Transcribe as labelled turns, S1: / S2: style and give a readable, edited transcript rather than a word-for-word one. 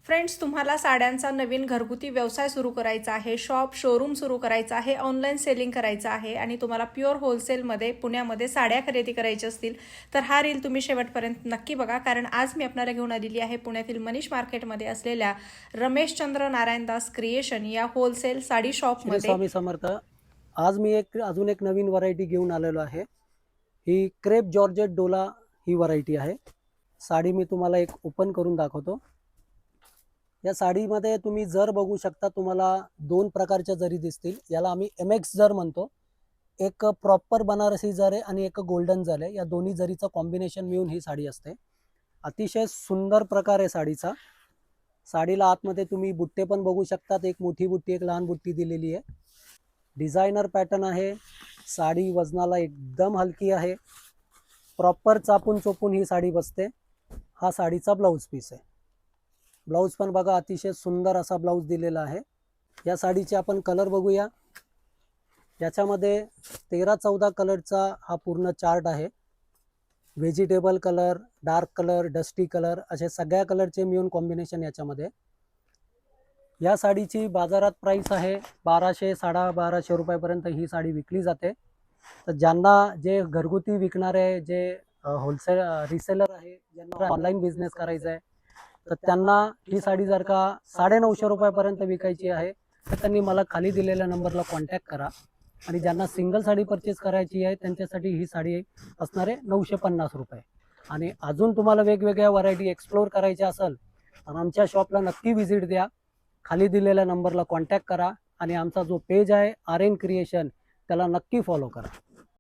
S1: Friends, तुम्हाला साड्यांचा नवीन घरगुती व्यवसाय सुरू करायचा आहे, शॉप शोरूम सुरू करायचा आहे, ऑनलाईन सेलिंग करायचं आहे आणि तुम्हाला प्युअर होलसेलमध्ये पुण्यामध्ये साड्या खरेदी करायच्या असतील तर हा रील तुम्ही शेवटपर्यंत नक्की बघा. कारण आज मी आपल्याला घेऊन आलेली आहे पुण्यातील मनीष मार्केटमध्ये असलेल्या रमेशचंद्र नारायणदास क्रिएशन या होलसेल साडी
S2: श्री
S1: शॉपमध्ये.
S2: स्वामी समर्थ. आज मी अजून एक नवीन व्हरायटी घेऊन आलेलो आहे. ही क्रेप जॉर्जेट डोला ही व्हरायटी आहे. साडी मी तुम्हाला एक ओपन करून दाखवतो. या साडीमध्ये तुम्ही जर बघू शकता, तुम्हाला दोन प्रकारच्या जरी दिसतील. याला आम्ही MX जर म्हणतो. एक प्रॉपर बनारसी जर आहे आणि एक गोल्डन जर आहे. या दोन्ही जरीचं कॉम्बिनेशन मिळून ही साडी असते. अतिशय सुंदर प्रकार आहे साडीचा. साडीला आतमध्ये तुम्ही बुट्टे पण बघू शकतात. एक मोठी बुट्टी, एक लहान बुट्टी दिलेली आहे. डिझायनर पॅटर्न आहे. साडी वजनाला एकदम हलकी आहे. प्रॉपर चापून चोपून ही साडी बसते. हा साडीचा ब्लाऊज पीस आहे. ब्लाऊज पण बघा, अतिशय सुंदर असा ब्लाऊज दिलेला आहे. या साडीचे आपण कलर बघूया. याच्यामध्ये 13-14 कलरचा हा पूर्ण चार्ट आहे. Vegetable colour, dark colour, dusty colour असे सगळ्या कलरचे मिळून कॉम्बिनेशन याच्यामध्ये. या साडीची बाजारात प्राइस आहे 1200, 1250 रुपयापर्यंत ही साडी विकली जाते. तर ज्यांना जे घरगुती विकणारे, जे होलसेल रिसेलर आहे, ज्यांना ऑनलाईन बिझनेस करायचा आहे, तर त्यांना ही साडी जर का 950 रुपयापर्यंत विकायची आहे तर त्यांनी मला खाली दिलेल्या नंबरला कॉन्टॅक्ट करा. आणि ज्यांना सिंगल साडी परचेस करायची आहे त्यांच्यासाठी ही साडी असणार आहे 950 रुपये. आणि अजून तुम्हाला वेगवेगळ्या व्हरायटी एक्सप्लोर करायच्या असेल तर आमच्या शॉपला नक्की व्हिजिट द्या. खाली दिलेल्या नंबरला कॉन्टॅक्ट करा आणि आमचा जो पेज आहे RN क्रिएशन त्याला नक्की फॉलो करा.